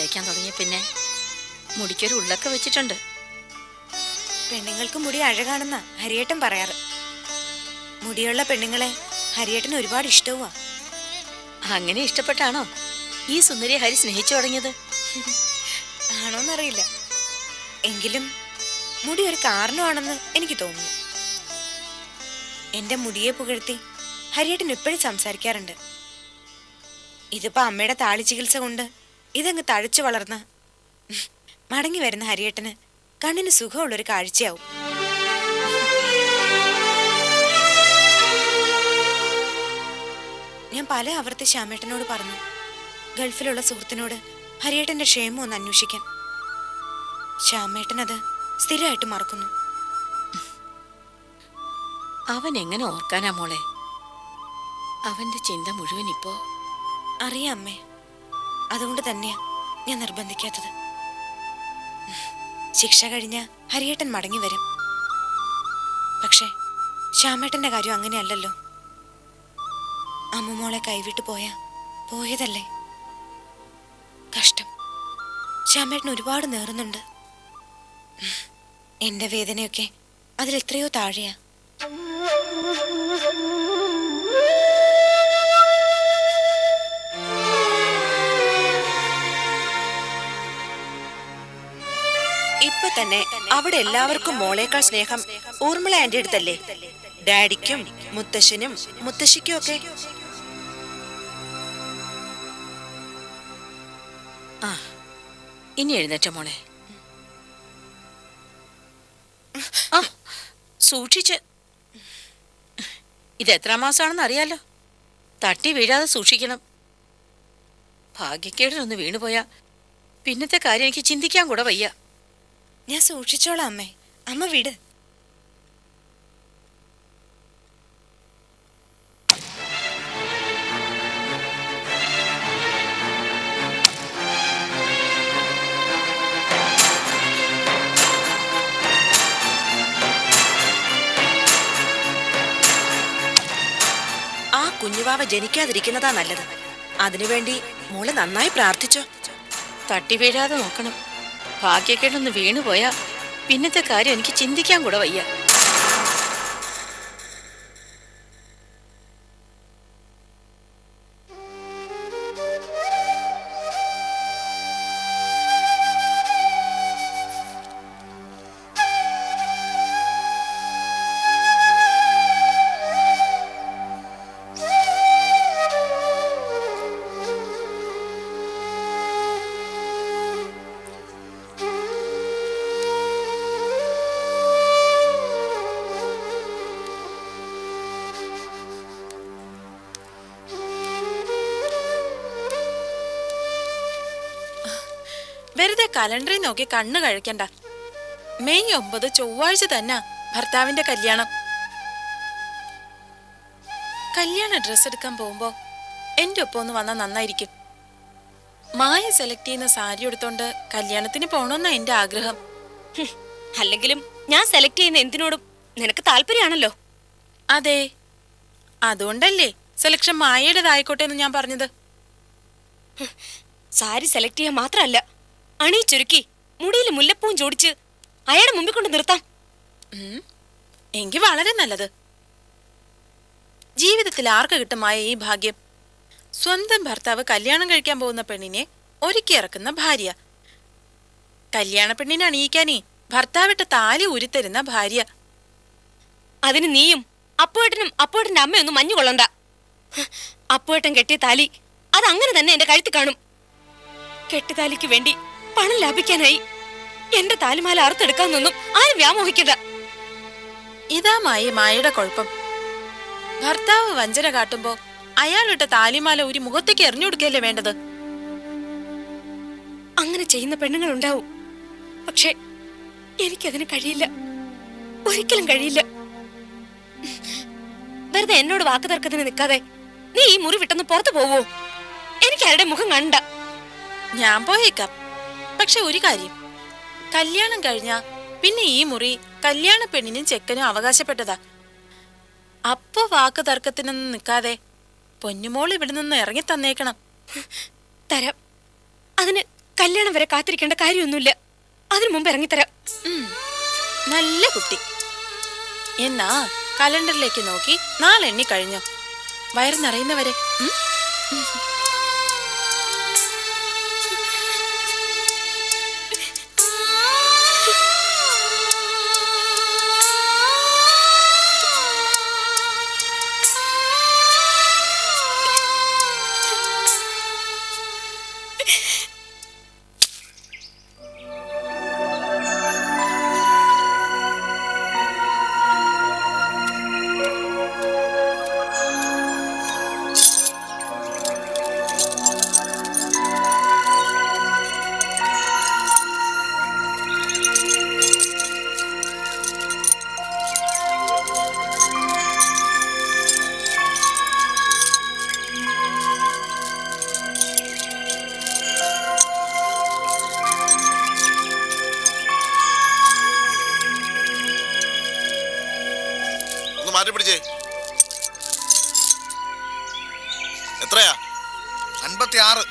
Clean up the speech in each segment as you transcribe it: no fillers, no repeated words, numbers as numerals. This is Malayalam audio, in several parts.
നനയ്ക്കാൻ തുടങ്ങിയ പിന്നെ മുടിക്കൊരു ഉള്ളൊക്കെ വെച്ചിട്ടുണ്ട്. പെണ്ണുങ്ങൾക്ക് മുടി അഴകാണെന്ന ഹരിയേട്ടൻ പറയാറ്. മുടിയുള്ള പെണ്ണുങ്ങളെ ഹരിയേട്ടന് ഒരുപാട് ഇഷ്ടവുമാ. അങ്ങനെ ഇഷ്ടപ്പെട്ടാണോ ഈ സുന്ദരിയെ ഹരി സ്നേഹിച്ചു തുടങ്ങിയത്? ആണോന്നറിയില്ല, എങ്കിലും മുടി ഒരു കാരണമാണെന്ന് എനിക്ക് തോന്നുന്നു. എന്റെ മുടിയെ പുകഴ്ത്തി ഹരിയേട്ടൻ എപ്പോഴും സംസാരിക്കാറുണ്ട്. ഇതിപ്പോ അമ്മയുടെ താളി ചികിത്സ കൊണ്ട് ഇതങ്ങ് തഴച്ചു വളർന്ന മടങ്ങി വരുന്ന ഹരിയേട്ടന് കണ്ണിന് സുഖമുള്ളൊരു കാഴ്ചയാവും. ഞാൻ പല ആവർത്തി ശ്യാമേട്ടനോട് പറഞ്ഞു, ഗൾഫിലുള്ള സുഹൃത്തിനോട് ഹരിയേട്ടന്റെ ക്ഷേമം ഒന്ന് അന്വേഷിക്കാൻ. ശ്യാമേട്ടൻ അത് സ്ഥിരമായിട്ട് മറക്കുന്നു. അവൻ എങ്ങനെ ഓർക്കാനാ മോളെ? അവന്റെ ചിന്ത മുഴുവൻ ഇപ്പോ. അറിയാം അമ്മേ, അതുകൊണ്ട് തന്നെയാ ഞാൻ നിർബന്ധിക്കാത്തത്. ശിക്ഷ കഴിഞ്ഞ ഹരിയേട്ടൻ മടങ്ങി വരും. പക്ഷേ ശ്യാമേട്ടന്റെ കാര്യം അങ്ങനെയല്ലല്ലോ. അമ്മുമോളെ കൈവിട്ടു പോയതല്ലേ. കഷ്ടം, ശ്യാമേട്ടൻ ഒരുപാട് നേറുന്നുണ്ട്. എന്റെ വേദനയൊക്കെ അതിലെത്രയോ താഴെയാ. ഇപ്പൊ തന്നെ അവിടെ എല്ലാവർക്കും മോളേക്കാൾ സ്നേഹം ഊർമിള ആന്റി അടുത്തല്ലേ? ഡാഡിക്കും മുത്തശ്ശനും മുത്തശ്ശിക്കും ഒക്കെ. ആ, ഇനി എഴുന്നേറ്റ മോളെ. ആ, സൂക്ഷിച്ച്. ഇത് എത്ര മാസമാണെന്ന് അറിയാലോ. തട്ടി വീഴാതെ സൂക്ഷിക്കണം. ഭാഗ്യക്കേടിനൊന്ന് വീണുപോയാ പിന്നത്തെ കാര്യം എനിക്ക് ചിന്തിക്കാൻ കൂടെ വയ്യ. ഞാൻ സൂക്ഷിച്ചോളാം അമ്മേ, അമ്മ വിട്. ആ കുഞ്ഞുവാവ ജനിക്കാതിരിക്കുന്നതാ നല്ലത്. അതിനുവേണ്ടി മോള് നന്നായി പ്രാർത്ഥിച്ചോ. തട്ടി വീഴാതെ നോക്കണം. ഭാഗ്യക്കേടൊന്ന് വീണുപോയാ പിന്നത്തെ കാര്യം എനിക്ക് ചിന്തിക്കാൻ കൂടെ വയ്യ. വെറുതെ കലണ്ടറിൽ നോക്കി കണ്ണു കഴിക്കണ്ട. മെയ് 9 ചൊവ്വാഴ്ച തന്നെ ഭർത്താവിന്റെ കല്യാണം. കല്യാണ ഡ്രസ് എടുക്കാൻ പോകുമ്പോ എന്റെ ഒപ്പം ഒന്ന് വന്നാൽ നന്നായിരിക്കും. മായ സെലക്ട് ചെയ്യുന്ന സാരി എടുത്തോണ്ട് കല്യാണത്തിന് പോണോന്നാ എന്റെ ആഗ്രഹം. അല്ലെങ്കിലും ഞാൻ സെലക്ട് ചെയ്യുന്ന എന്തിനോടും നിനക്ക് താല്പര്യമാണല്ലോ. അതെ, അതുകൊണ്ടല്ലേ സെലക്ഷൻ മായയുടേതായിക്കോട്ടെ എന്ന് ഞാൻ പറഞ്ഞത്. സാരി സെലക്ട് ചെയ്യാൻ മാത്രമല്ല, അണിയിച്ചൊരുക്കി മുടിയിൽ മുല്ലപ്പൂവും ജോടിച്ച് അയാളുടെ മുമ്പിൽ കൊണ്ട് നിർത്താം. എങ്കിൽ വളരെ നല്ലത്. ജീവിതത്തിൽ ആർക്ക് കിട്ടുമായ ഈ ഭാഗ്യം? സ്വന്തം ഭർത്താവ് കല്യാണം കഴിക്കാൻ പോകുന്ന പെണ്ണിനെ ഒരുക്കി ഇറക്കുന്ന ഭാര്യ, കല്യാണ പെണ്ണിനെ അണിയിക്കാനേ ഭർത്താവിട്ട് താലി ഉരുത്തരുന്ന ഭാര്യ. അതിന് നീയും അപ്പുവേട്ടന്റെ അമ്മയൊന്നും മഞ്ഞു കൊള്ളണ്ട. അപ്പുവേട്ടൻ കെട്ടിയ താലി അതങ്ങനെ തന്നെ എന്റെ കഴുത്തിൽ കാണും. കെട്ടുതാലിക്ക് വേണ്ടി പണം ലാഭിക്കാനായി എന്റെ താലിമാല അറുത്തെടുക്കാന്നൊന്നും ആരും വ്യാമോഹിക്കണ്ട. ഇതാ മായയുടെ കുഴപ്പം. ഭർത്താവ് വഞ്ചന കാട്ടുമ്പോ അയാളിട്ട താലിമാല ഒരു മുഖത്തേക്ക് എറിഞ്ഞു കൊടുക്കല്ലേ വേണ്ടത്. അങ്ങനെ ചെയ്യുന്ന പെണ്ണുങ്ങൾ ഉണ്ടാവും. പക്ഷെ എനിക്കതിന് കഴിയില്ല, ഒരിക്കലും കഴിയില്ല. വെറുതെ എന്നോട് വാക്ക് തർക്കത്തിന് നിൽക്കാതെ നീ ഈ മുറി വിട്ടൊന്ന് പുറത്തു പോവോ? എനിക്ക് ആരുടെ മുഖം കണ്ട. ഞാൻ പോയേക്കാം. പക്ഷെ ഒരു കാര്യം, കല്യാണം കഴിഞ്ഞാ പിന്നെ ഈ മുറി കല്യാണ പെണ്ണിനും ചെക്കനും അവകാശപ്പെട്ടതാ. അപ്പൊ വാക്ക് തർക്കത്തിനൊന്നും നിൽക്കാതെ പൊന്നുമോൾ ഇവിടെ നിന്ന് ഇറങ്ങി തന്നേക്കണം. തരാം, അതിന് കല്യാണം വരെ കാത്തിരിക്കേണ്ട കാര്യമൊന്നുമില്ല. അതിനു മുമ്പ് ഇറങ്ങിത്തരാം. നല്ല കുട്ടി. എന്നാ കലണ്ടറിലേക്ക് നോക്കി നാളെ എണ്ണി കഴിഞ്ഞോ, വയറ് നിറയുന്നവരെ. മാറ്റി പിടിച്ചേ. എത്രയാ? 56.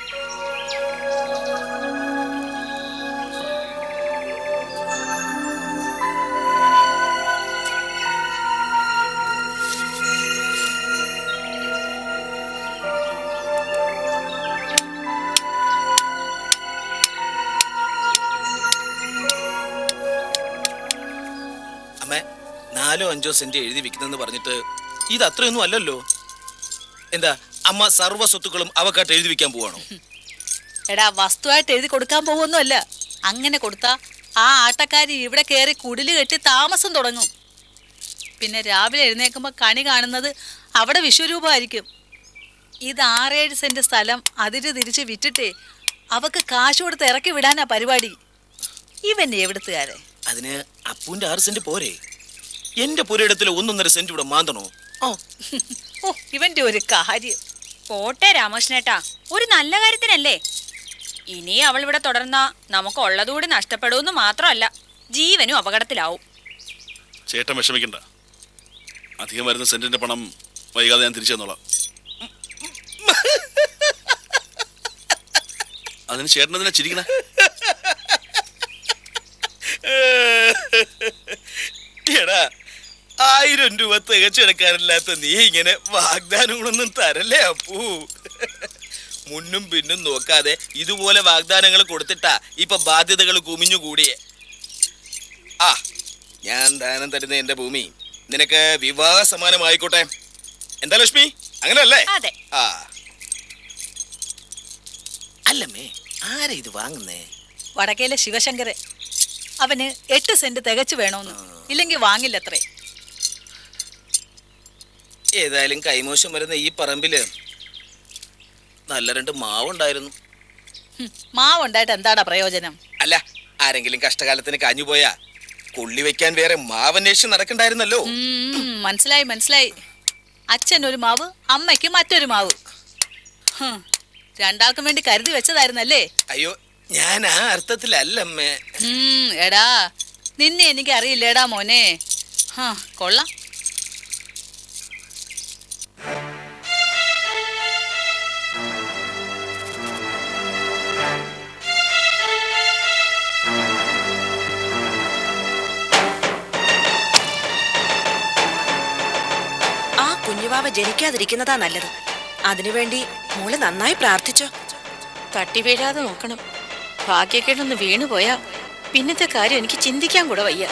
അമ്മേ, 4-5 സെന്റ് എഴുതി വിൽക്കുന്നെന്ന് പറഞ്ഞിട്ട് ഇത് അത്രയൊന്നും അല്ലല്ലോ. എന്താ അമ്മ സർവ്വ സ്വത്തുക്കളും അവക്കാട്ട് എഴുതി വിൽക്കാൻ പോവാണോ? എടാ, വസ്തുവായിട്ട് എഴുതി കൊടുക്കാൻ പോകുമൊന്നുമല്ല. അങ്ങനെ കൊടുത്താ ആ ആട്ടക്കാരി ഇവിടെ കയറി കുടില് കെട്ടി താമസം തുടങ്ങും. പിന്നെ രാവിലെ എഴുന്നേക്കുമ്പോൾ കണി കാണുന്നത് അവിടെ വിശ്വരൂപമായിരിക്കും. ഇത് 6-7 സെന്റ് സ്ഥലം അതിര് തിരിച്ച് വിറ്റിട്ടേ അവക്ക് കാശ് കൊടുത്ത് ഇറക്കി വിടാനാ പരിപാടി. ഇവന്റെ എവിടുത്തുകാരെ? അതിന് അപ്പൂന്റെ 6 സെന്റ് പോരെ? എന്റെ പുരയിടത്തിൽ 1.5 സെന്റ് ഇവിടെ മാന്തണോ? ഓ ഇവന്റെ ഒരു കാര്യം. പോട്ടെ രാമകൃഷ്ണേട്ടാ, ഒരു നല്ല കാര്യത്തിനല്ലേ. ഇനി അവൾ ഇവിടെ തുടർന്നാ നമുക്ക് ഉള്ളതുകൂടി നഷ്ടപ്പെടുമെന്ന് മാത്രമല്ല, ജീവനും അപകടത്തിലാവും. ചേട്ടൻ വിഷമിക്കണ്ട. അധികം വരുന്ന സെന്റിന്റെ പണം വൈകാതെ ഞാൻ തിരിച്ചു തന്നോളാം. അതിന് ചേട്ടൻ എന്തിനാ ചിരിക്കണേ? എടാ, 1000 രൂപ തികച്ചെടുക്കാനില്ലാത്ത നീ ഇങ്ങനെ വാഗ്ദാനങ്ങളൊന്നും തരല്ലേ അപ്പൂ? മുന്നും പിന്നും നോക്കാതെ ഇതുപോലെ വാഗ്ദാനങ്ങൾ കൊടുത്തിട്ടാ ഇപ്പൊ ബാധ്യതകൾ കുമിഞ്ഞുകൂടിയേ. ആ, ഞാൻ ദാനം തരുന്ന എന്റെ ഭൂമി നിനക്ക് വിവാഹ സമാനമായിക്കോട്ടെ. എന്താ ലക്ഷ്മി, അങ്ങനെയല്ലേ? അതെ. ആ, അല്ലമ്മേ, ആരാ ഇത് വാങ്ങുന്നേ? വടക്കേലെ ശിവശങ്കരൻ. അവന് 8 സെന്റ് തികച്ചു വേണോന്ന്, ഇല്ലെങ്കിൽ വാങ്ങില്ലത്രേ. ഏതായാലും കൈമോശം വരുന്ന ഈ പറമ്പില് നല്ല 2 മാവുണ്ടായിരുന്നു. മാവുണ്ടായിട്ട് എന്താടാ പ്രയോജനം? അല്ല, ആരെങ്കിലും കഷ്ടകാലത്തിന് കാഞ്ഞുപോയാ കൊള്ളി വെക്കാൻ വേറെ മാവന്വേഷിച്ച് നടക്കണ്ടായിരുന്നല്ലോ. മനസ്സിലായി മനസ്സിലായി. അച്ഛൻ ഒരു മാവ്, അമ്മയ്ക്ക് മറ്റൊരു മാവ്. രണ്ടാൾക്കും വേണ്ടി കരുതി വെച്ചതായിരുന്നല്ലേ? അയ്യോ, ഞാൻ ആ അർത്ഥത്തിലല്ലമ്മേ. എടാ, നിന്നെ എനിക്ക് അറിയില്ലേടാ മോനെ. കൊള്ളാം. ആ കുഞ്ഞുവാവ ജനിക്കാതിരിക്കുന്നതാ നല്ലത്. അതിനുവേണ്ടി മോള് നന്നായി പ്രാർത്ഥിച്ചോ. തട്ടി വീഴാതെ നോക്കണം. ഭാഗ്യക്കേടൊന്ന് വീണുപോയാ പിന്നത്തെ കാര്യം എനിക്ക് ചിന്തിക്കാൻ കൂടെ വയ്യ.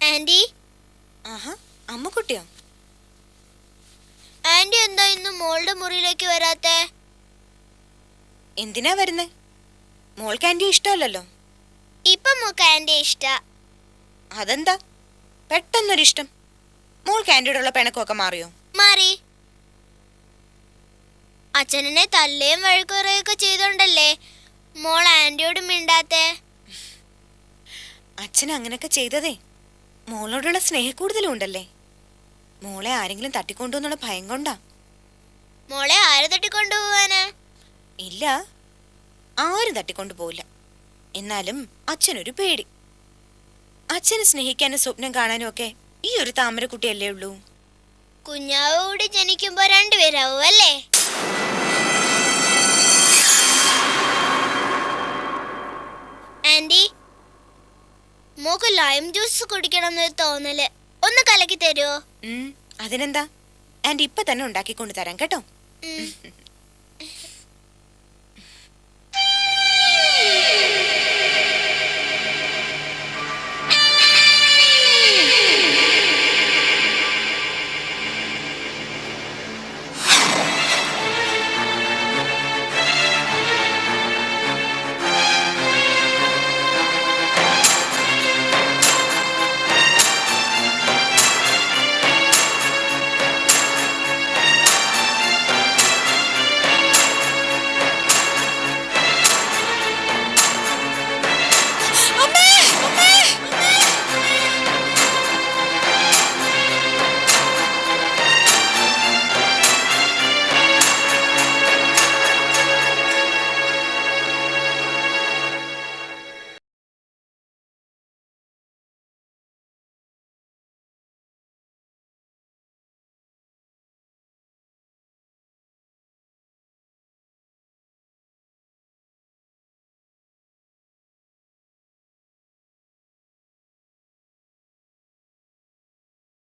ആന്റി ആഹാ അമ്മുക്കുട്ടിയോ? ആന്റി എന്താ ഇന്ന് മോളുടെ മുറിയിലേക്ക് വരാത്തെ? എന്തിനാ വരുന്നേ? മോൾക്ക് ആന്റി ഇഷ്ടമല്ലല്ലോ. ഇപ്പൊ മോക്ക് ആന്റി ഇഷ്ട. അതെന്താ പെട്ടെന്നൊരിഷ്ടം? മോൾക്ക് ആന്റിയോടുള്ള പിണക്കമൊക്കെ മാറിയോ? മാറി. അച്ഛനെ തല്ലുകയും വഴക്കുറയൊക്കെ ചെയ്തോണ്ടല്ലേ മോൾ ആന്റിയോട് മിണ്ടാത്തെ? അച്ഛൻ അങ്ങനെയൊക്കെ ചെയ്തതേ മോളോടുള്ള സ്നേഹക്കൂടുതലും ഉണ്ടല്ലേ. മോളെ ആരെങ്കിലും തട്ടിക്കൊണ്ടുവന്നുള്ള ഭയം കൊണ്ടാ. മോളെ ആര് തട്ടിക്കൊണ്ടുപോവാന്? ഇല്ല, ആരും തട്ടിക്കൊണ്ടു പോവില്ല. എന്നാലും അച്ഛനൊരു പേടി. അച്ഛനെ സ്നേഹിക്കാനും സ്വപ്നം കാണാനും ഒക്കെ ഈ ഒരു താമരക്കുട്ടിയല്ലേ ഉള്ളൂ. കുഞ്ഞാവ് കൂടി ജനിക്കുമ്പോ രണ്ടുപേരാവും അല്ലേ? ആന്റി, മോക്ക് ലൈം ജ്യൂസ് കുടിക്കണം എന്നൊരു തോന്നല്. ഒന്ന് കലക്കി തരുമോ? അതിനെന്താ, ആന്റി ഇപ്പൊ തന്നെ ഉണ്ടാക്കിക്കൊണ്ട് തരാം കേട്ടോ.